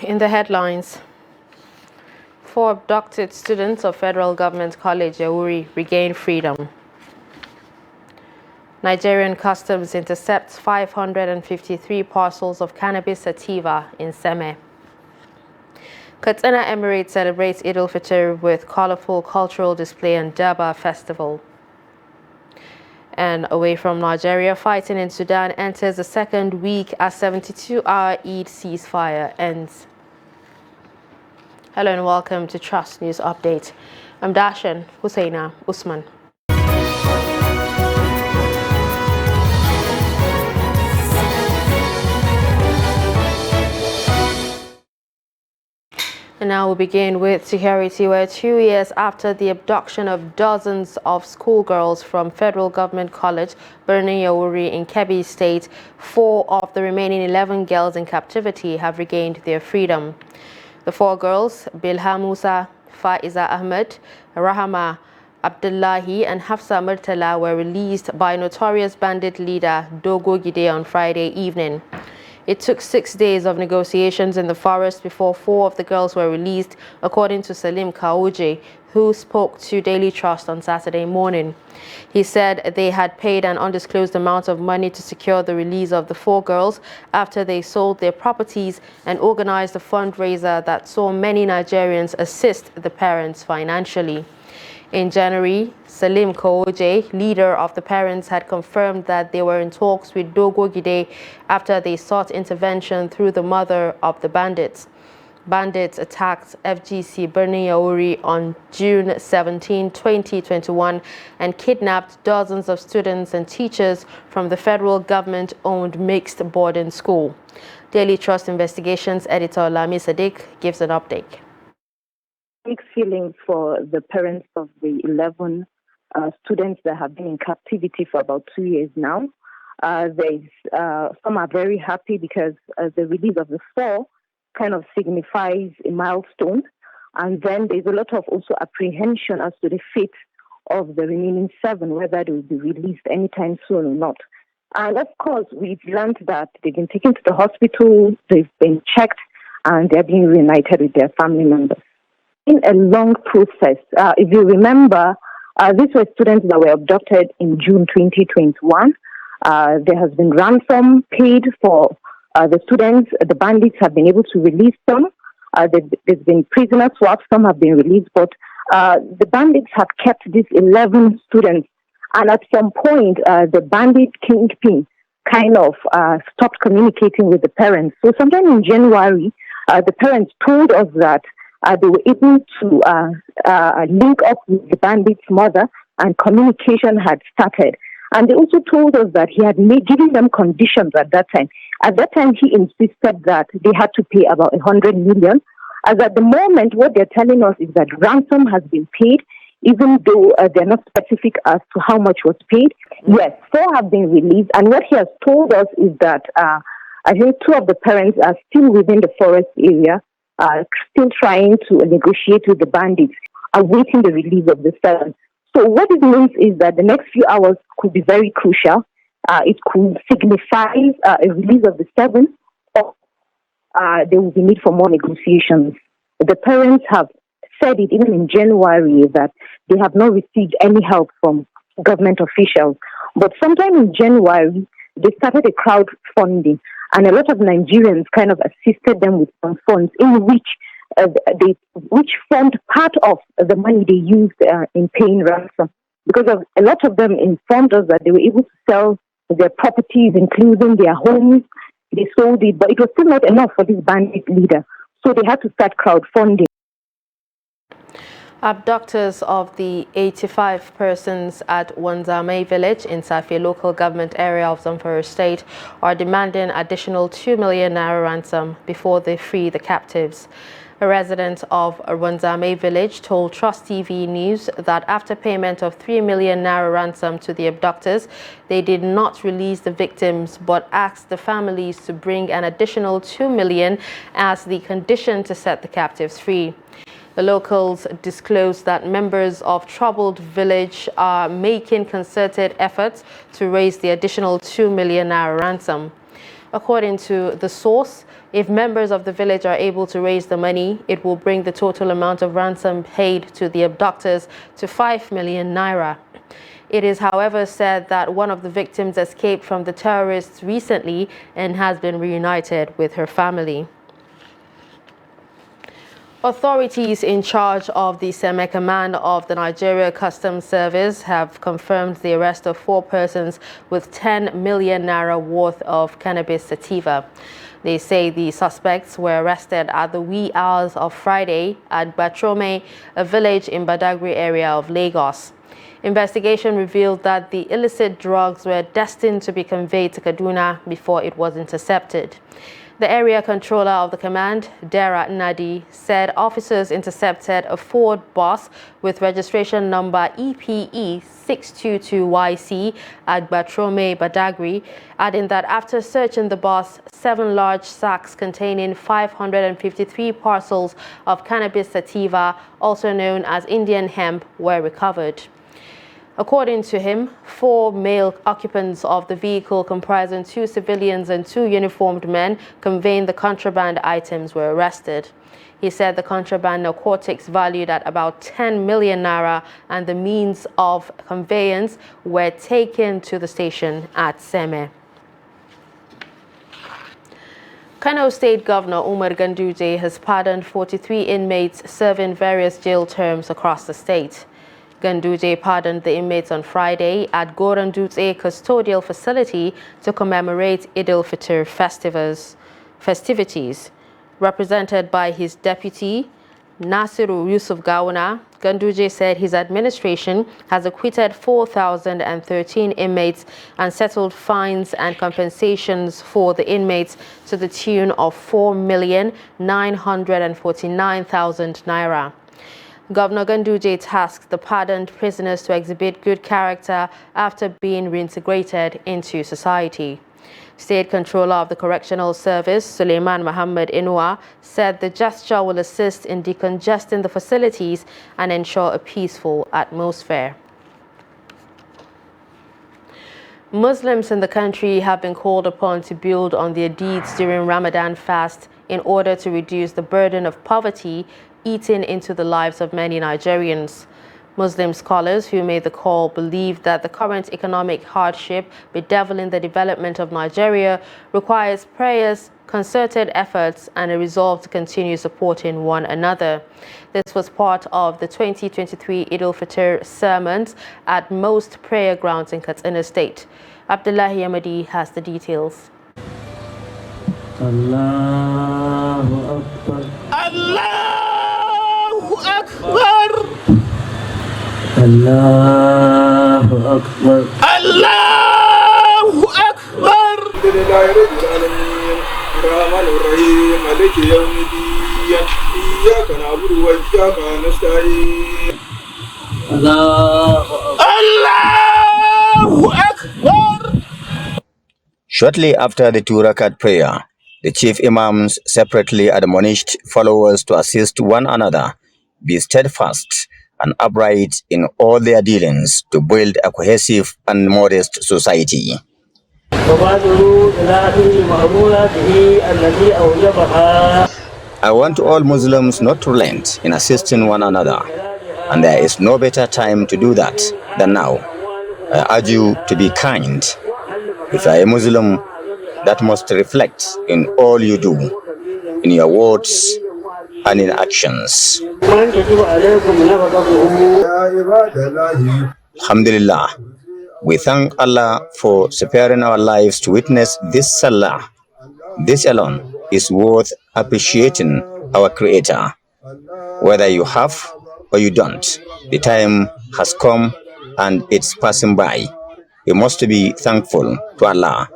In the headlines, 4 abducted students of Federal Government College Yauri regain freedom. Nigerian Customs intercepts 553 parcels of cannabis sativa in Seme. Katsina Emirates celebrates Eid al-Fitr with colorful cultural display and Durbar Festival. And away from Nigeria, fighting in Sudan enters the second week as 72-hour Eid ceasefire ends. Hello and welcome to Trust News Update. I'm Dashan Husseina Usman. And now we begin with security, where 2 years after the abduction of dozens of schoolgirls from Federal Government College, Birnin Yauri in Kebbi State, 4 of the remaining 11 girls in captivity have regained their freedom. The 4 girls, Bilha Musa, Faiza Ahmed, Rahama Abdullahi and Hafsa Murtala, were released by notorious bandit leader Dogo Gide on Friday evening. It took 6 days of negotiations in the forest before 4 of the girls were released, according to Salim Kaouje, who spoke to Daily Trust on Saturday morning. He said they had paid an undisclosed amount of money to secure the release of the 4 girls after they sold their properties and organized a fundraiser that saw many Nigerians assist the parents financially. In January, Salim Kaouje, leader of the parents, had confirmed that they were in talks with Dogo Gide after they sought intervention through the mother of the bandits. Bandits attacked FGC Birnin Yauri on June 17, 2021 and kidnapped dozens of students and teachers from the federal government-owned mixed boarding school. Daily Trust Investigations editor Lami Sadiq gives an update. Mixed feelings for the parents of the 11 students that have been in captivity for about 2 years now. Some are very happy because the release of the 4 kind of signifies a milestone. And then there's a lot of also apprehension as to the fate of the remaining 7, whether they will be released anytime soon or not. And of course, we've learned that they've been taken to the hospital, they've been checked, and they're being reunited with their family members. In a long process. If you remember, these were students that were abducted in June 2021. There has been ransom paid for the students. The bandits have been able to release them. There's been prisoner swaps. Some have been released, but the bandits have kept these 11 students. And at some point, the bandit kingpin kind of stopped communicating with the parents. So sometime in January, the parents told us that they were able to link up with the bandit's mother, and communication had started. And they also told us that he had given them conditions at that time. At that time, he insisted that they had to pay about 100 million. As at the moment, what they're telling us is that ransom has been paid, even though they're not specific as to how much was paid. Yes, 4 have been released. And what he has told us is that I think 2 of the parents are still within the forest area, still trying to negotiate with the bandits, awaiting the release of the 7. So what it means is that the next few hours could be very crucial. It could signify a release of the 7, or there will be need for more negotiations. The parents have said it even in January that they have not received any help from government officials. But sometime in January, they started a crowdfunding. And a lot of Nigerians kind of assisted them with some funds in which formed part of the money they used in paying ransom. Because a lot of them informed us that they were able to sell their properties, including their homes. They sold it, but it was still not enough for this bandit leader. So they had to start crowdfunding. Abductors of the 85 persons at Wanzame village in Safi local government area of Zamfara state are demanding additional 2 million naira ransom before they free the captives. A resident of Wanzame village told Trust TV News that after payment of 3 million naira ransom to the abductors, they did not release the victims but asked the families to bring an additional 2 million as the condition to set the captives free. The locals disclosed that members of troubled village are making concerted efforts to raise the additional 2 million naira ransom. According to the source, If members of the village are able to raise the money, it will bring the total amount of ransom paid to the abductors to 5 million naira. It is, however, said that one of the victims escaped from the terrorists recently and has been reunited with her family. Authorities in charge of the Seme Command of the Nigeria Customs Service have confirmed the arrest of 4 persons with 10 million naira worth of cannabis sativa. They say the suspects were arrested at the wee hours of Friday at Batrome, a village in Badagry area of Lagos. Investigation revealed that the illicit drugs were destined to be conveyed to Kaduna before it was intercepted. The area controller of the command, Dara Nadi, said officers intercepted a Ford bus with registration number EPE 622YC at Batrome, Badagry, adding that after searching the bus, 7 large sacks containing 553 parcels of cannabis sativa, also known as Indian hemp, were recovered. According to him, 4 male occupants of the vehicle comprising 2 civilians and 2 uniformed men conveying the contraband items were arrested. He said the contraband narcotics valued at about 10 million naira and the means of conveyance were taken to the station at Seme. Kano State Governor Umar Ganduje has pardoned 43 inmates serving various jail terms across the state. Ganduje pardoned the inmates on Friday at Goran Dutse Custodial Facility to commemorate Eid al-Fitr festivities. Represented by his deputy, Nasiru Yusuf Gawuna, Ganduje said his administration has acquitted 4,013 inmates and settled fines and compensations for the inmates to the tune of 4,949,000 naira. Governor Ganduje tasked the pardoned prisoners to exhibit good character after being reintegrated into society. State Controller of the Correctional Service, Suleiman Muhammad Inua, said the gesture will assist in decongesting the facilities and ensure a peaceful atmosphere. Muslims in the country have been called upon to build on their deeds during Ramadan fast in order to reduce the burden of poverty eating into the lives of many Nigerians. Muslim scholars who made the call believe that the current economic hardship bedeviling the development of Nigeria requires prayers, concerted efforts, and a resolve to continue supporting one another. This was part of the 2023 Eid al-Fitr sermons at most prayer grounds in Katsina State. Abdullahi Yamadi has the details. Allahu Akbar. Allahu Akbar. Allahu Akbar. Allahu Akbar. Alhamdulillahi Rabbil Alamin. Rahmanir Rahim. Maliki Yawmiddin. Iyyaka na'budu wa iyyaka nasta'in. Allahu Akbar. Shortly after the 2-rakat prayer, the chief imams separately admonished followers to assist one another, be steadfast and upright in all their dealings to build a cohesive and modest society. I want all Muslims not to relent in assisting one another, and there is no better time to do that than now. I urge you to be kind. If you are a Muslim, that must reflect in all you do, in your words and in actions. Alhamdulillah, we thank Allah for sparing our lives to witness this Salah. This alone is worth appreciating our Creator. Whether you have or you don't, the time has come and it's passing by. We must be thankful to Allah.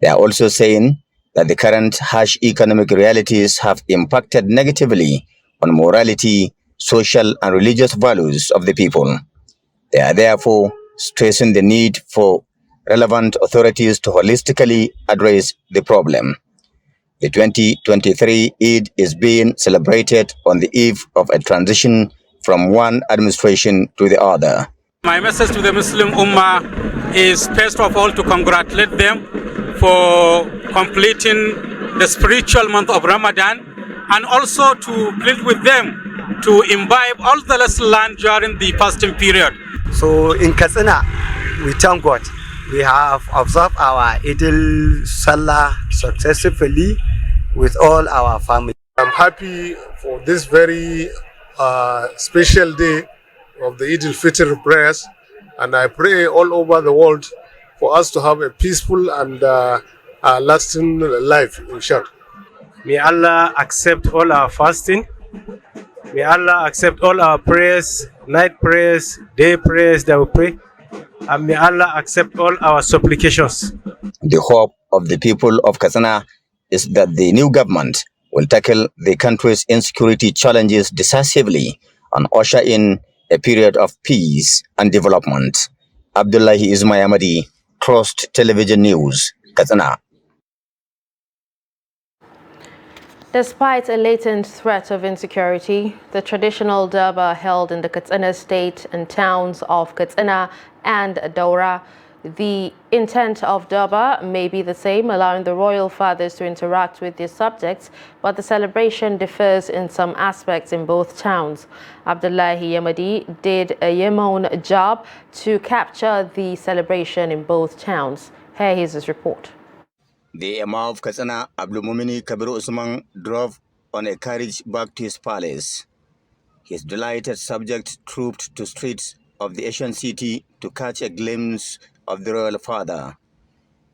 They are also saying that the current harsh economic realities have impacted negatively on morality, social and religious values of the people. They are therefore stressing the need for relevant authorities to holistically address the problem. The 2023 Eid is being celebrated on the eve of a transition from one administration to the other. My message to the Muslim Ummah is first of all to congratulate them for completing the spiritual month of Ramadan, and also to plead with them to imbibe all the lessons learned during the fasting period. So in Katsina, we thank God. We have observed our Idil Salah successfully with all our family. I'm happy for this very special day of the Eid al-Fitr prayers, and I pray all over the world for us to have a peaceful and lasting life, inshallah. May Allah accept all our fasting. May Allah accept all our prayers, night prayers, day prayers that we pray. And may Allah accept all our supplications. The hope of the people of Katsina is that the new government will tackle the country's insecurity challenges decisively and usher in a period of peace and development. Abdullahi Ismail Ahmadi, Trust Television News, Katsina. Despite a latent threat of insecurity, the traditional Durbar held in the Katsina state and towns of Katsina and Daura, the intent of Durbar may be the same, allowing the royal fathers to interact with their subjects, but the celebration differs in some aspects in both towns. Abdullahi Ahmadi did a yeoman job to capture the celebration in both towns. Here is his report. The Imam of Katsina, Abdul Mumini Kabir Usman, drove on a carriage back to his palace. His delighted subjects trooped to streets of the ancient city to catch a glimpse of the royal father.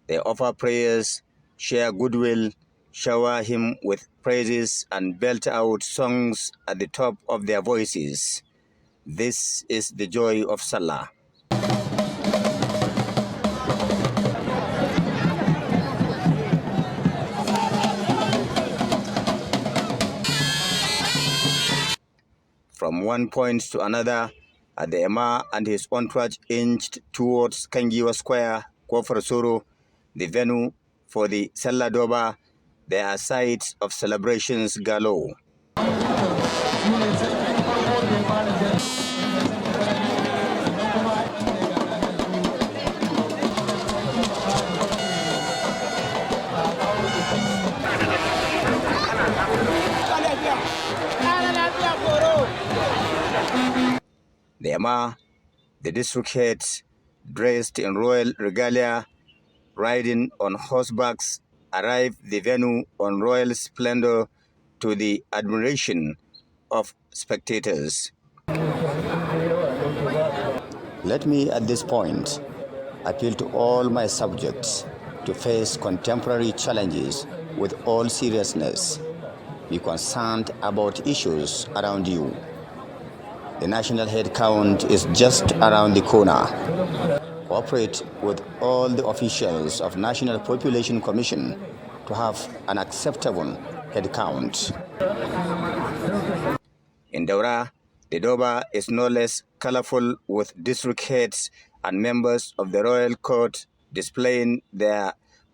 They offer prayers, share goodwill, shower him with praises, and belt out songs at the top of their voices. This is the joy of Salah. From one point to another, the Emir and his entourage inched towards Kangiwa Square, Kofar Soro, the venue for the Salah Doba. There are sites of celebrations galore. The Emir, the district heads, dressed in royal regalia, riding on horsebacks, arrived the venue on royal splendor to the admiration of spectators. Let me at this point appeal to all my subjects to face contemporary challenges with all seriousness. Be concerned about issues around you. The national head count is just around the corner. Cooperate with all the officials of National Population Commission to have an acceptable head count. In Daura, the Doba is no less colorful, with district heads and members of the royal court displaying their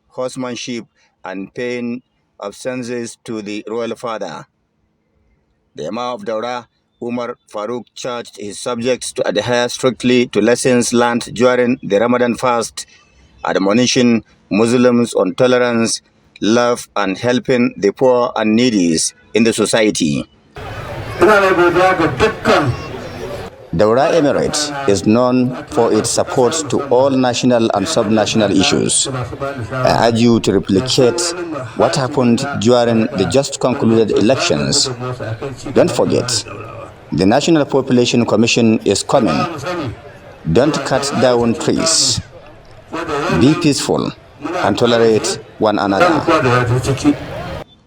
horsemanship and paying obeisances to the royal father. The Imam of Daura, Umar Farooq, charged his subjects to adhere strictly to lessons learned during the Ramadan fast, admonishing Muslims on tolerance, love, and helping the poor and needy in the society. Daura Emirate is known for its support to all national and sub-national issues. I urge you to replicate what happened during the just concluded elections. Don't forget, the National Population Commission is coming. Don't cut down trees. Be peaceful and tolerate one another.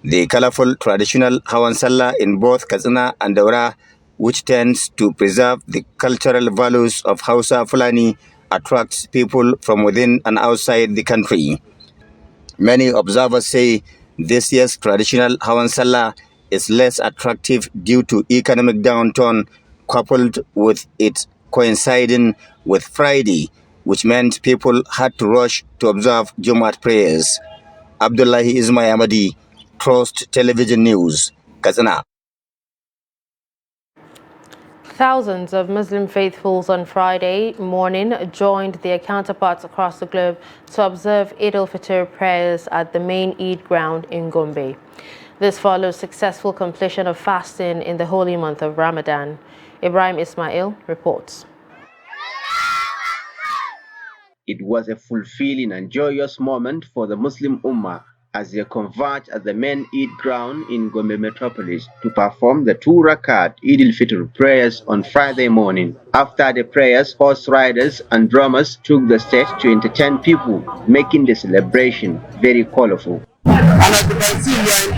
The colorful traditional Hawan Sallah in both Katsina and Daura, which tends to preserve the cultural values of Hausa Fulani, attracts people from within and outside the country. Many observers say this year's traditional Hawan Sallah is less attractive due to economic downturn, coupled with it coinciding with Friday, which meant people had to rush to observe Jumat prayers. Abdullahi Ismail Ahmadi, Trust Television News, Katsina. Thousands of Muslim faithfuls on Friday morning joined their counterparts across the globe to observe Eid al-Fitr prayers at the main Eid ground in Gombe. This follows successful completion of fasting in the holy month of Ramadan. Ibrahim Ismail reports. It was a fulfilling and joyous moment for the Muslim Ummah as they converged at the main Eid ground in Gombe metropolis to perform the 2 Rakat Eid al-Fitr prayers on Friday morning. After the prayers, horse riders and drummers took the stage to entertain people, making the celebration very colorful. And as you can see, we are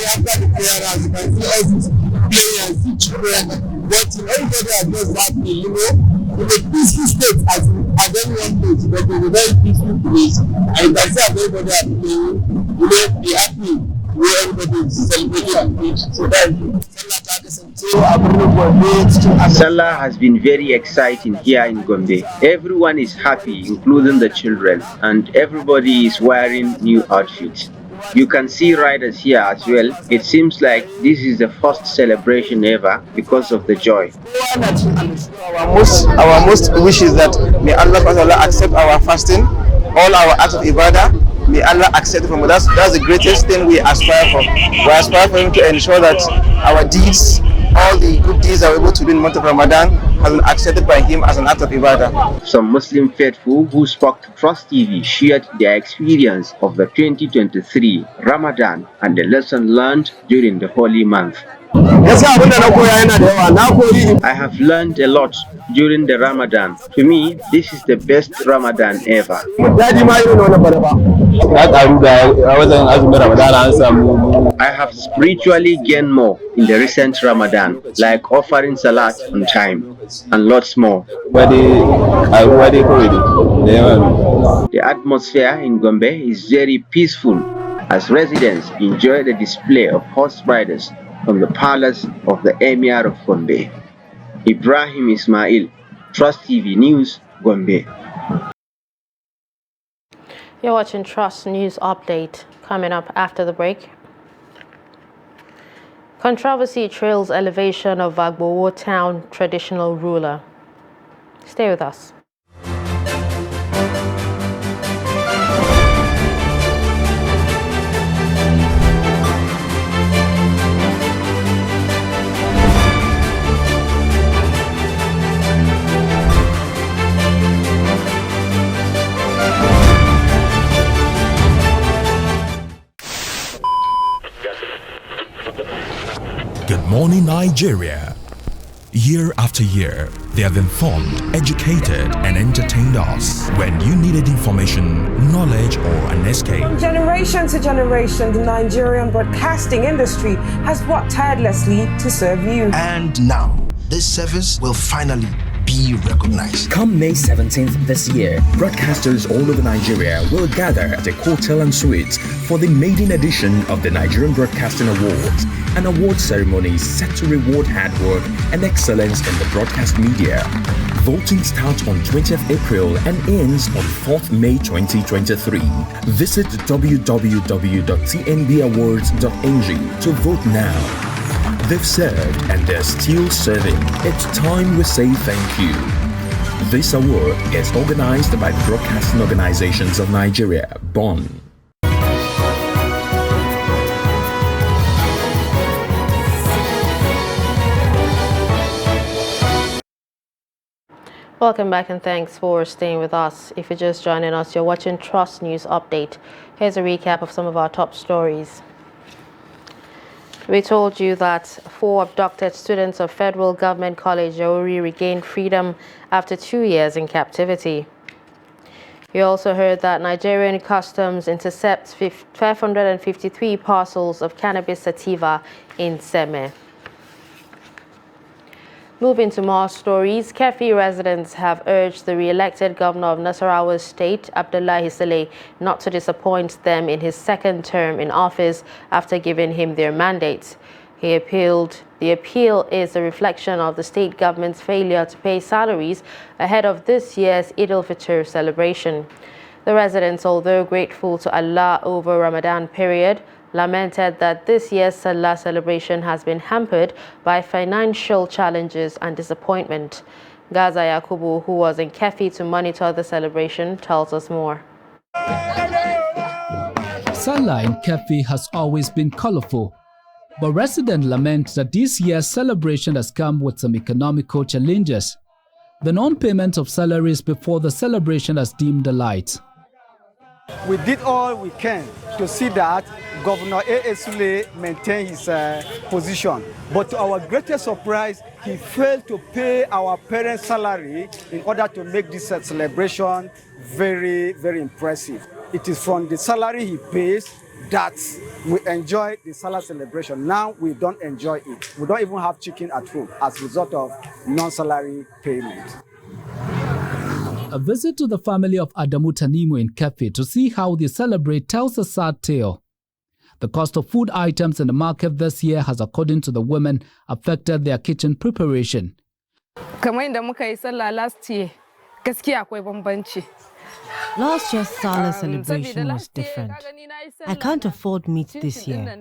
after the prayer, as you can see us playing and see children watching. Everybody are just happy, in a peaceful state as any one place, but in a very peaceful place. And you can see everybody are playing, be happy where everybody is celebrating. So Salah has been very exciting here in Gombe. Everyone is happy, including the children, and everybody is wearing new outfits. You can see riders here as well. It seems like this is the first celebration ever because of the joy. Our most wish is that may Allah accept our fasting, all our acts of ibadah. May Allah accept it from us. That's the greatest thing we aspire for. We aspire for Him to ensure that our deeds, all the good deeds that we're able to do in the month of Ramadan, has been accepted by Him as an act of ibadah. Some Muslim faithful who spoke to Trust TV shared their experience of the 2023 Ramadan and the lesson learned during the holy month. I have learned a lot during the Ramadan. To me, this is the best Ramadan ever. I have spiritually gained more in the recent Ramadan, like offering salat on time and lots more. The atmosphere in Gombe is very peaceful as residents enjoy the display of horse riders from the palace of the Emir of Gombe. Ibrahim Ismail, Trust TV News, Gombe. You're watching Trust News Update. Coming up after the break. Controversy trails elevation of Agbowo town traditional ruler. Stay with us. Good morning, Nigeria. Year after year, they have informed, educated, and entertained us. When you needed information, knowledge, or an escape. From generation to generation, the Nigerian broadcasting industry has worked tirelessly to serve you. And now, this service will finally be recognized. Come May 17th this year, broadcasters all over Nigeria will gather at a hotel and suites for the maiden edition of the Nigerian Broadcasting Awards, an award ceremony set to reward hard work and excellence in the broadcast media. Voting starts on 20th April and ends on 4th May 2023. Visit www.tnbawards.ng to vote now. They've served and they're still serving. It's time we say thank you. This award is organized by the Broadcasting Organizations of Nigeria, BON. Welcome back and thanks for staying with us. If you're just joining us, you're watching Trust News Update. Here's a recap of some of our top stories. We told you that 4 abducted students of Federal Government College Yauri regained freedom after 2 years in captivity. You also heard that Nigerian Customs intercepts 553 parcels of cannabis sativa in Seme. Moving to more stories, Kefi residents have urged the re-elected governor of Nasarawa State, Abdullahi Saleh, not to disappoint them in his second term in office after giving him their mandate. He appealed. The appeal is a reflection of the state government's failure to pay salaries ahead of this year's Eid al-Fitr celebration. The residents, although grateful to Allah over Ramadan period, lamented that this year's Salah celebration has been hampered by financial challenges and disappointment. Gaza Yakubu, who was in Kefi to monitor the celebration, tells us more. Salah in Kefi has always been colorful, but residents lament that this year's celebration has come with some economical challenges. The non-payment of salaries before the celebration has dimmed the light. We did all we can to see that Governor A.A. Sule maintained his position. But to our greatest surprise, he failed to pay our parents' salary in order to make this celebration very, very impressive. It is from the salary he pays that we enjoy the Salah celebration. Now we don't enjoy it. We don't even have chicken at home as a result of non-salary payment. A visit to the family of Adamu Tanimu in Kefi to see how they celebrate tells a sad tale. The cost of food items in the market this year has, according to the women, affected their kitchen preparation. Last year's Salah celebration was different. I can't afford meat this year.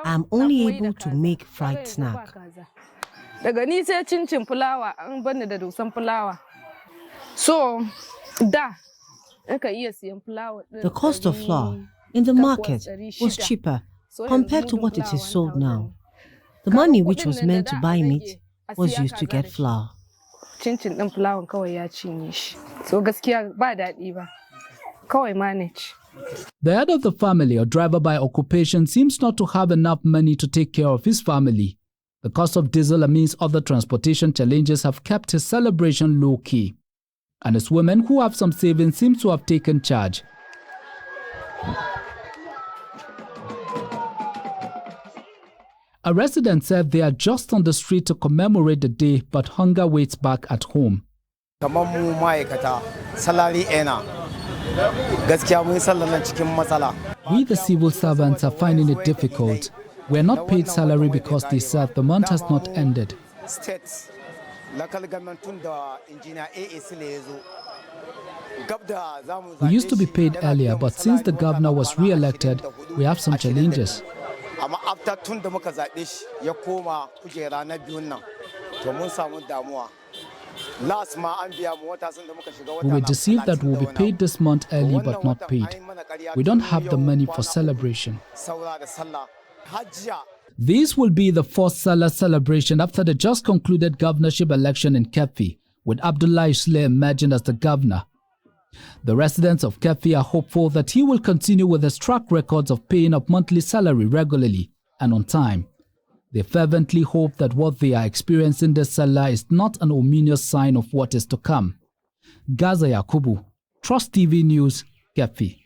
I'm only able to make fried snack. So, the cost of flour in the market was cheaper compared to what it is sold now. The money which was meant to buy meat was used to get flour. The head of the family, a driver by occupation, seems not to have enough money to take care of his family. The cost of diesel amidst other transportation challenges have kept his celebration low-key. And his women who have some savings seem to have taken charge. A resident said they are just on the street to commemorate the day, but hunger waits back at home. We, the civil servants, are finding it difficult. We are not paid salary because they said the month has not ended. We used to be paid earlier, but since the governor was re-elected, we have some challenges. We were deceived that we'll be paid this month early but not paid. We don't have the money for celebration. This will be the fourth Salah celebration after the just concluded governorship election in Kefi, with Abdullahi Sule emerging as the governor. The residents of Kefi are hopeful that he will continue with his track records of paying up monthly salary regularly and on time. They fervently hope that what they are experiencing this Salah is not an ominous sign of what is to come. Gaza Yakubu, Trust TV News, Kefi.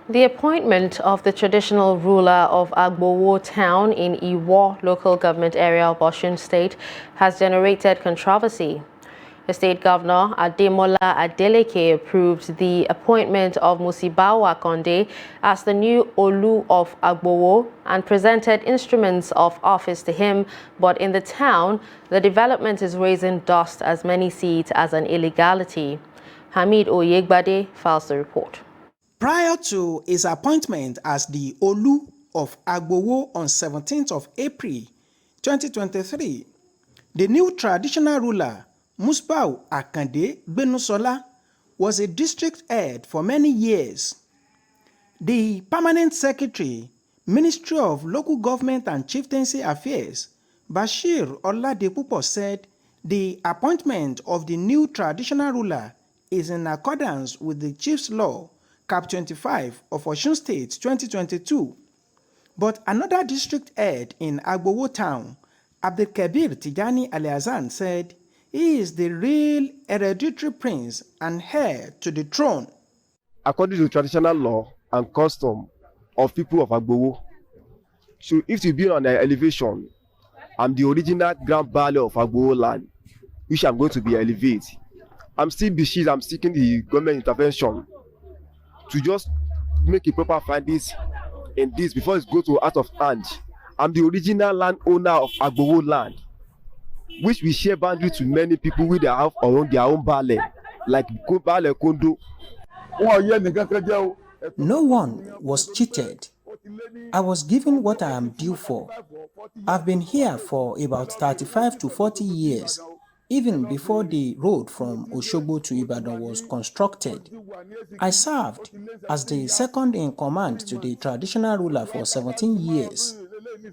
The appointment of the traditional ruler of Agbowo town in Iwo local government area of Osun State has generated controversy. The state governor, Ademola Adeleke, approved the appointment of Musibawa Konde as the new Olu of Agbowo and presented instruments of office to him, but in the town, the development is raising dust as many see it as an illegality. Hamid Oyegbade files the report. Prior to his appointment as the Olu of Agbowo on 17th of April 2023, the new traditional ruler, Musbau Akande Benusola, was a district head for many years. The permanent secretary, Ministry of Local Government and Chieftaincy Affairs, Bashir Oladepupo, said the appointment of the new traditional ruler is in accordance with the Chief's Law, Cap 25 of Osun State 2022. But another district head in Agbowo town, Abdelkabir Tijani Aliazan, said he is the real hereditary prince and heir to the throne. According to traditional law and custom of people of Agbowo, so if you be on an elevation, I'm the original Grand Valley of Agbowo land, which I'm going to be elevated. I'm still besieged, I'm seeking the government intervention to just make a proper findings in this before it goes to out of hand. I'm the original landowner of Agbowo land, which we share boundary to many people with their own valley, like Valley Kondo. No one was cheated. I was given what I am due for. I've been here for about 35 to 40 years, even before the road from Oshogbo to Ibadan was constructed. I served as the second in command to the traditional ruler for 17 years.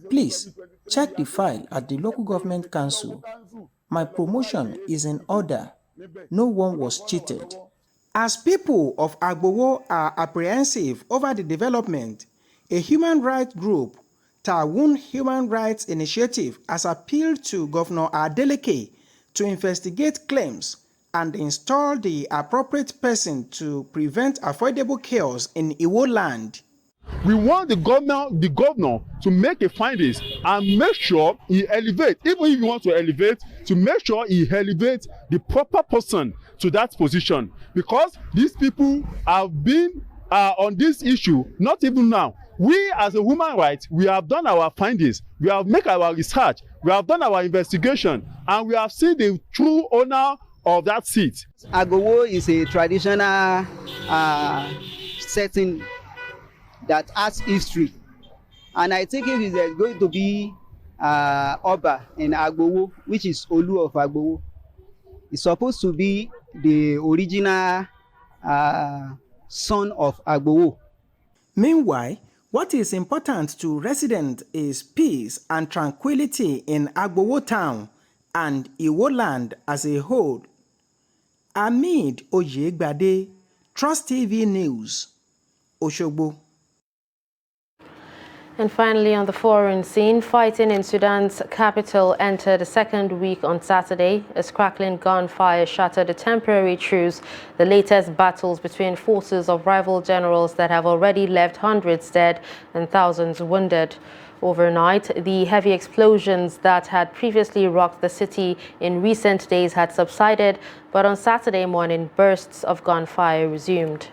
Please, check the file at the local government council. My promotion is in order. No one was cheated. As people of Agbowo are apprehensive over the development, a human rights group, Tawun Human Rights Initiative, has appealed to Governor Adeleke to investigate claims and install the appropriate person to prevent affordable chaos in Iwo land. We want the governor to make a findings and make sure he elevates, even if he wants to elevate, to make sure he elevates the proper person to that position. Because these people have been on this issue, not even now. We as a human rights, we have done our findings, we have made our research, we have done our investigation, and we have seen the true owner of that seat. Agbowo is a traditional setting that has history, and I think if there's going to be Oba in Agbowo, which is Olu of Agbowo, it's supposed to be the original son of Agbowo. Meanwhile, what is important to residents is peace and tranquility in Agbowo town and Iwo land as a whole. Amid Oyegbade, Trust TV News, Oshogbo. And finally, on the foreign scene, fighting in Sudan's capital entered the second week on Saturday as crackling gunfire shattered a temporary truce, the latest battles between forces of rival generals that have already left hundreds dead and thousands wounded. Overnight, the heavy explosions that had previously rocked the city in recent days had subsided, but on Saturday morning, bursts of gunfire resumed.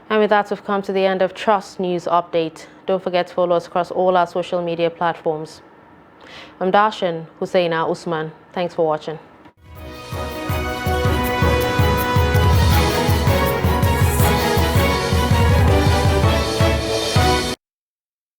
And with that, we've come to the end of Trust News Update. Don't forget to follow us across all our social media platforms. I'm Darshan Husseina Usman. Thanks for watching.